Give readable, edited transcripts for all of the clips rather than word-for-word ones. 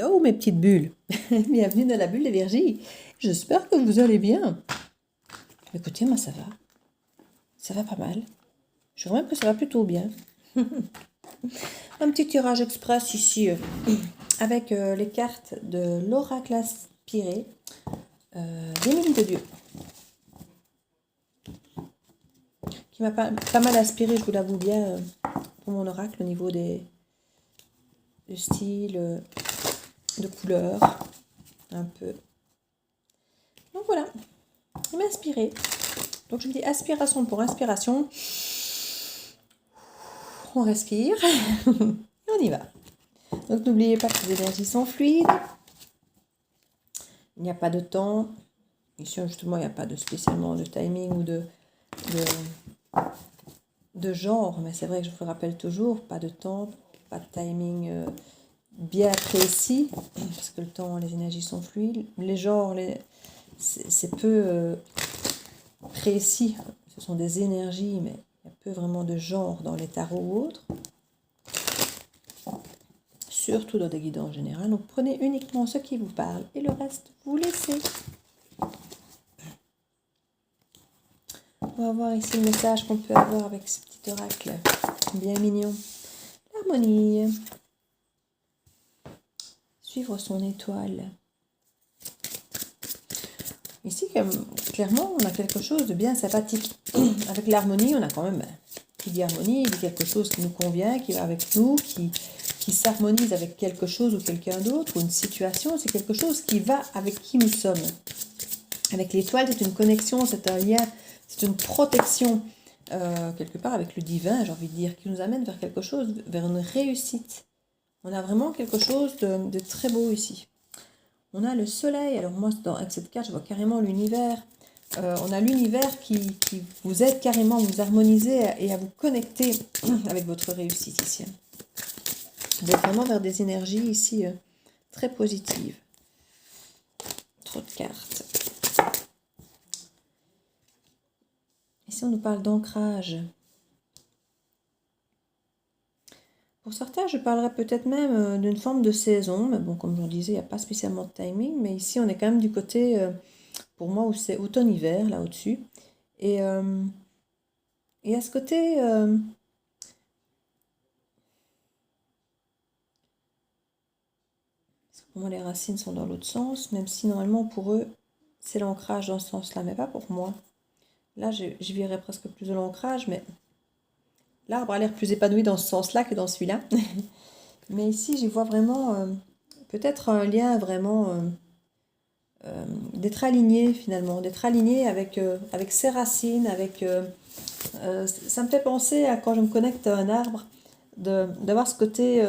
Hello mes petites bulles, bienvenue dans la bulle de Virgie. J'espère que vous allez bien. Écoutez, moi ça va pas mal. Je crois même que ça va plutôt bien. Un petit tirage express ici avec les cartes de l'oracle aspiré d'Émilie de Dieu. Qui m'a pas mal aspiré, je vous l'avoue bien, pour mon oracle au niveau du style, de couleur, un peu. Donc voilà, il m'a inspiré. Donc je me dis aspiration pour inspiration. On respire et on y va. Donc n'oubliez pas que les énergies sont fluides. Il n'y a pas de temps. Ici justement il n'y a pas spécialement de timing ou de genre. Mais c'est vrai que je vous le rappelle toujours, pas de temps, pas de timing bien précis. Parce que le temps, les énergies sont fluides. Les genres, c'est peu précis. Ce sont des énergies, mais il y a peu vraiment de genre dans les tarots ou autres. Surtout dans des guidances générales. Donc prenez uniquement ce qui vous parle et le reste, vous laissez. On va voir ici le message qu'on peut avoir avec ce petit oracle bien mignon. L'harmonie. Suivre son étoile. Ici, clairement, on a quelque chose de bien sympathique. Avec l'harmonie, on a quand même, qui dit harmonie, il dit quelque chose qui nous convient, qui va avec nous, qui s'harmonise avec quelque chose ou quelqu'un d'autre, ou une situation, c'est quelque chose qui va avec qui nous sommes. Avec l'étoile, c'est une connexion, c'est un lien, c'est une protection, quelque part avec le divin, j'ai envie de dire, qui nous amène vers quelque chose, vers une réussite. On a vraiment quelque chose de très beau ici. On a le soleil, alors moi, avec cette carte, je vois carrément l'univers. On a l'univers qui vous aide carrément à vous harmoniser et à vous connecter avec votre réussite ici. Vous êtes vraiment vers des énergies ici très positives. Trop de cartes. Ici, on nous parle d'ancrage. Pour certains, je parlerai peut-être même d'une forme de saison. Mais bon, comme je vous disais, il n'y a pas spécialement de timing. Mais ici, on est quand même du côté, pour moi, où c'est automne-hiver, là au-dessus. Et à ce côté... pour moi, les racines sont dans l'autre sens, même si normalement pour eux, c'est l'ancrage dans ce sens-là, mais pas pour moi. Là, je verrais presque plus de l'ancrage, mais l'arbre a l'air plus épanoui dans ce sens-là que dans celui-là. Mais ici, j'y vois vraiment peut-être un lien vraiment d'être aligné finalement, d'être aligné avec ses racines, ça me fait penser à quand je me connecte à un arbre, d'avoir ce côté...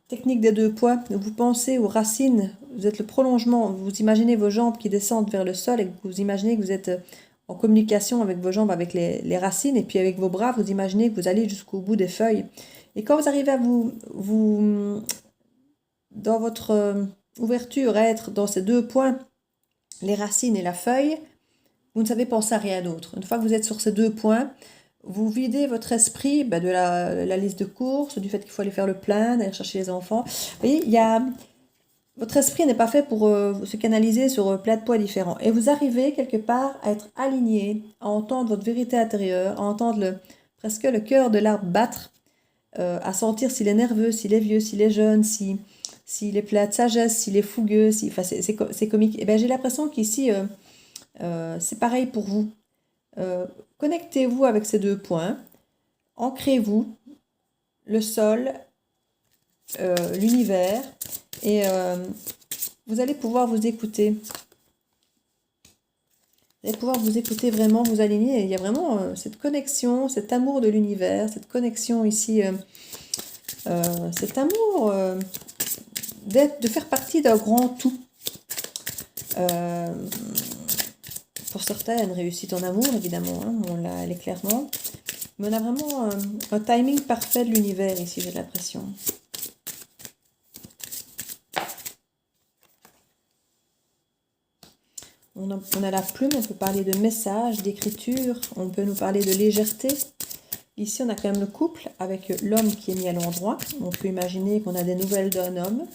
technique des deux poids, vous pensez aux racines, vous êtes le prolongement, vous imaginez vos jambes qui descendent vers le sol et vous imaginez que vous êtes en communication avec vos jambes, avec les racines, et puis avec vos bras, vous imaginez que vous allez jusqu'au bout des feuilles. Et quand vous arrivez à vous dans votre ouverture, à être dans ces deux points, les racines et la feuille, vous ne savez penser à rien d'autre. Une fois que vous êtes sur ces deux points, vous videz votre esprit de la liste de courses, du fait qu'il faut aller faire le plein, d'aller chercher les enfants. Vous voyez, votre esprit n'est pas fait pour se canaliser sur plein de poids différents. Et vous arrivez quelque part à être aligné, à entendre votre vérité intérieure, à entendre presque le cœur de l'arbre battre, à sentir s'il est nerveux, s'il est vieux, s'il est jeune, s'il est plein de sagesse, s'il est fougueux. Enfin, c'est comique. Et bien, j'ai l'impression qu'ici, c'est pareil pour vous. Connectez-vous avec ces deux points, ancrez-vous, le sol, l'univers, et vous allez pouvoir vous écouter. Vous allez pouvoir vous écouter vraiment, vous aligner. Et il y a vraiment cette connexion, cet amour de l'univers, cette connexion ici, cet amour de faire partie d'un grand tout. Pour certains, une réussite en amour, évidemment, hein, elle est clairement. Mais on a vraiment un timing parfait de l'univers ici, j'ai l'impression. On a la plume, on peut parler de message, d'écriture, on peut nous parler de légèreté. Ici, on a quand même le couple avec l'homme qui est mis à l'endroit. On peut imaginer qu'on a des nouvelles d'un homme.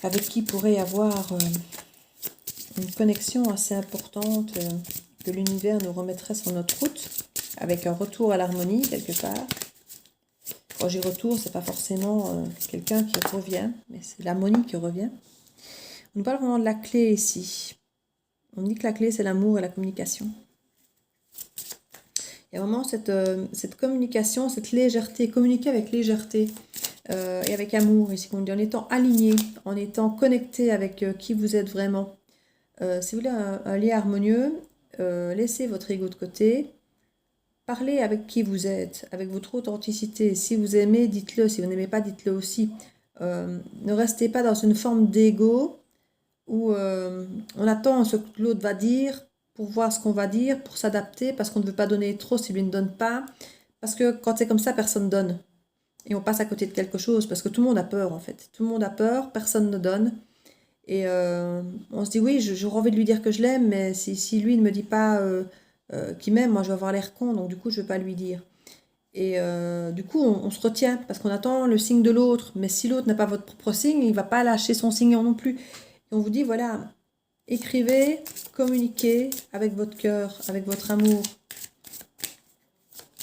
avec qui pourrait y avoir une connexion assez importante que l'univers nous remettrait sur notre route, avec un retour à l'harmonie quelque part. Quand j'y retour, c'est pas forcément quelqu'un qui revient, mais c'est l'harmonie qui revient. On nous parle vraiment de la clé ici. On dit que la clé, c'est l'amour et la communication. Il y a vraiment cette communication, cette légèreté, communiquer avec légèreté et avec amour, ici, on dit, en étant aligné, en étant connecté avec qui vous êtes vraiment. Si vous voulez un lien harmonieux, laissez votre ego de côté, parlez avec qui vous êtes, avec votre authenticité. Si vous aimez, dites-le. Si vous n'aimez pas, dites-le aussi. Ne restez pas dans une forme d'ego où on attend ce que l'autre va dire pour voir ce qu'on va dire, pour s'adapter, parce qu'on ne veut pas donner trop si lui ne donne pas. Parce que quand c'est comme ça, personne donne. Et on passe à côté de quelque chose, parce que tout le monde a peur, en fait. Tout le monde a peur, personne ne donne. Et on se dit, oui, j'aurais envie de lui dire que je l'aime, mais si lui ne me dit pas qu'il m'aime, moi je vais avoir l'air con, donc du coup, je ne vais pas lui dire. Et du coup, on se retient, parce qu'on attend le signe de l'autre. Mais si l'autre n'a pas votre propre signe, il ne va pas lâcher son signe non plus. Et on vous dit, voilà, écrivez, communiquez avec votre cœur, avec votre amour.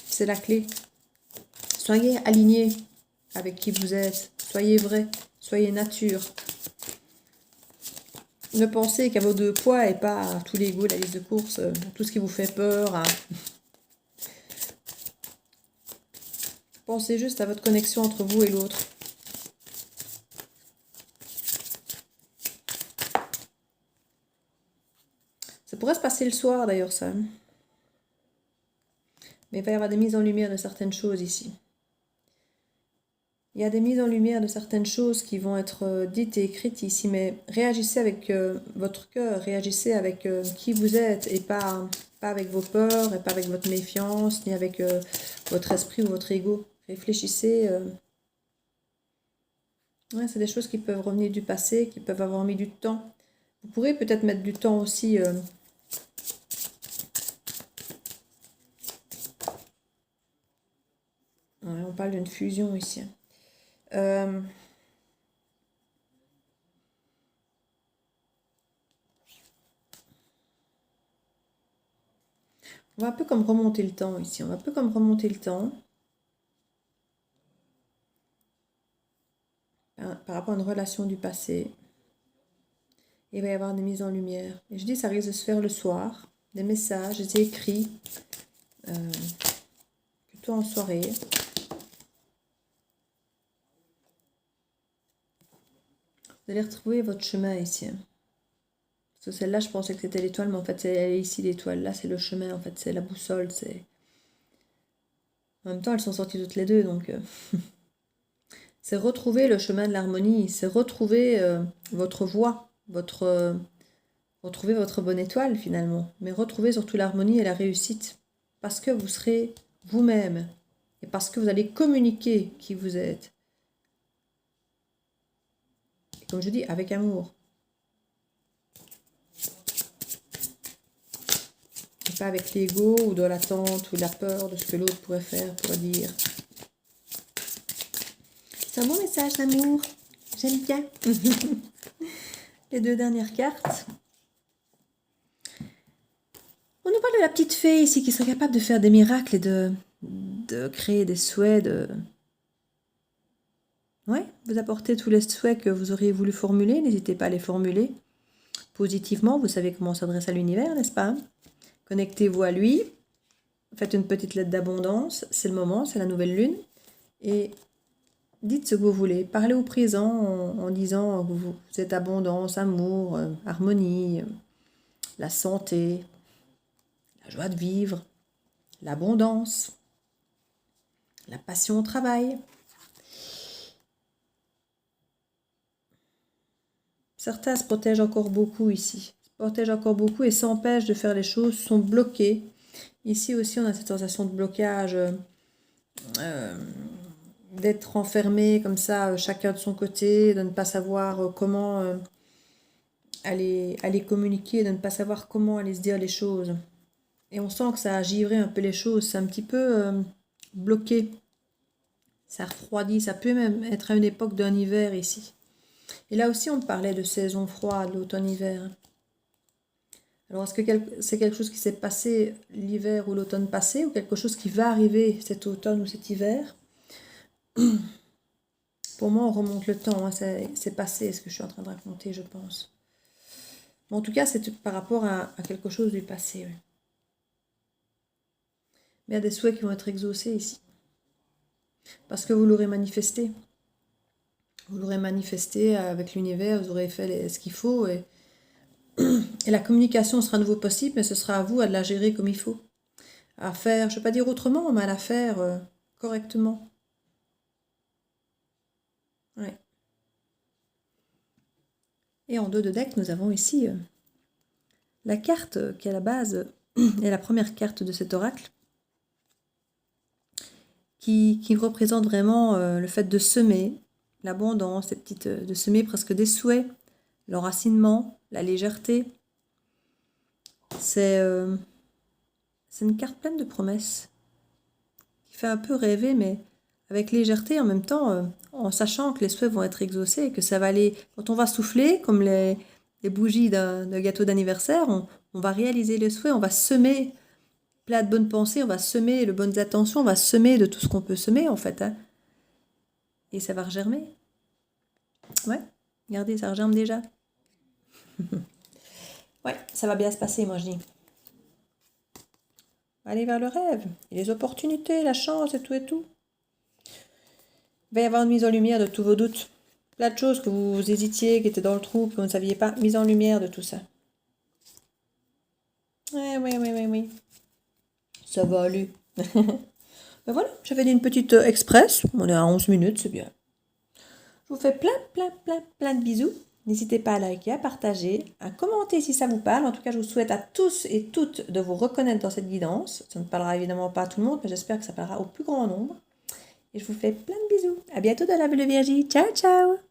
C'est la clé. Soyez alignés avec qui vous êtes. Soyez vrai. Soyez nature. Ne pensez qu'à vos deux poids et pas à tous les goûts, la liste de courses, tout ce qui vous fait peur. Pensez juste à votre connexion entre vous et l'autre. Ça pourrait se passer le soir d'ailleurs, ça. Mais il va y avoir des mises en lumière de certaines choses ici. Il y a des mises en lumière de certaines choses qui vont être dites et écrites ici, mais réagissez avec votre cœur, réagissez avec qui vous êtes et pas avec vos peurs et pas avec votre méfiance, ni avec votre esprit ou votre ego. Réfléchissez. Ouais, c'est des choses qui peuvent revenir du passé, qui peuvent avoir mis du temps. Vous pourrez peut-être mettre du temps aussi. Ouais, on parle d'une fusion ici. On va un peu comme remonter le temps ici. On va un peu comme remonter le temps. Par rapport à une relation du passé. Il va y avoir des mises en lumière. Et je dis, ça risque de se faire le soir. Des messages, des écrits. Plutôt en soirée. Vous allez retrouver votre chemin ici. Parce que celle-là, je pensais que c'était l'étoile, mais en fait, elle est ici l'étoile. Là, c'est le chemin, en fait, c'est la boussole. En même temps, elles sont sorties toutes les deux, donc... c'est retrouver le chemin de l'harmonie. C'est retrouver votre voie, retrouver votre bonne étoile, finalement. Mais retrouver surtout l'harmonie et la réussite. Parce que vous serez vous-même. Et parce que vous allez communiquer qui vous êtes. Et comme je dis, avec amour. Et pas avec l'ego ou de l'attente ou de la peur de ce que l'autre pourrait faire, pourrait dire. C'est un bon message d'amour. J'aime bien. Les deux dernières cartes. On nous parle de la petite fée ici qui serait capable de faire des miracles et de créer des souhaits, Ouais, vous apportez tous les souhaits que vous auriez voulu formuler. N'hésitez pas à les formuler positivement. Vous savez comment on s'adresse à l'univers, n'est-ce pas? Connectez-vous à lui. Faites une petite lettre d'abondance. C'est le moment, c'est la nouvelle lune. Et dites ce que vous voulez. Parlez au présent en disant que vous êtes abondance, amour, harmonie, la santé, la joie de vivre, l'abondance, la passion au travail. Certains se protègent encore beaucoup ici. Se protègent encore beaucoup et s'empêchent de faire les choses, sont bloqués. Ici aussi, on a cette sensation de blocage, d'être enfermé comme ça, chacun de son côté, de ne pas savoir comment aller communiquer, de ne pas savoir comment aller se dire les choses. Et on sent que ça a givré un peu les choses, c'est un petit peu bloqué. Ça refroidit, ça peut même être à une époque d'un hiver ici. Et là aussi, on parlait de saison froide, l'automne-hiver. Alors, est-ce que c'est quelque chose qui s'est passé l'hiver ou l'automne passé, ou quelque chose qui va arriver cet automne ou cet hiver? Pour moi, on remonte le temps, hein, c'est passé ce que je suis en train de raconter, je pense. Mais en tout cas, c'est par rapport à quelque chose du passé. Oui. Mais il y a des souhaits qui vont être exaucés ici. Parce que vous l'aurez manifesté. Vous l'aurez manifesté avec l'univers, vous aurez fait ce qu'il faut. Et la communication sera à nouveau possible, mais ce sera à vous à la gérer comme il faut. À faire, je ne vais pas dire autrement, mais à la faire correctement. Ouais. Et en dos de deck, nous avons ici la carte qui est à la base est la première carte de cet oracle, qui représente vraiment le fait de semer, l'abondance, de semer presque des souhaits, l'enracinement, la légèreté. C'est une carte pleine de promesses, qui fait un peu rêver, mais avec légèreté en même temps, en sachant que les souhaits vont être exaucés, et que ça va aller, quand on va souffler, comme les bougies d'un gâteau d'anniversaire, on va réaliser les souhaits, on va semer plein de bonnes pensées, on va semer de bonnes attentions, on va semer de tout ce qu'on peut semer en fait. Hein. Et ça va regermer. Ouais, regardez, ça regerme déjà. Ouais, ça va bien se passer, moi je dis. Allez vers le rêve, et les opportunités, la chance et tout et tout. Il va y avoir une mise en lumière de tous vos doutes. Plein de choses que vous hésitiez, qui étaient dans le trou, que vous ne saviez pas. Mise en lumière de tout ça. Oui. Ça va aller. Ben voilà, j'avais dit une petite express. On est à 11 minutes, c'est bien. Je vous fais plein de bisous. N'hésitez pas à liker, à partager, à commenter si ça vous parle. En tout cas, je vous souhaite à tous et toutes de vous reconnaître dans cette guidance. Ça ne parlera évidemment pas à tout le monde, mais j'espère que ça parlera au plus grand nombre. Et je vous fais plein de bisous. À bientôt dans la Belle Viergie. Ciao, ciao!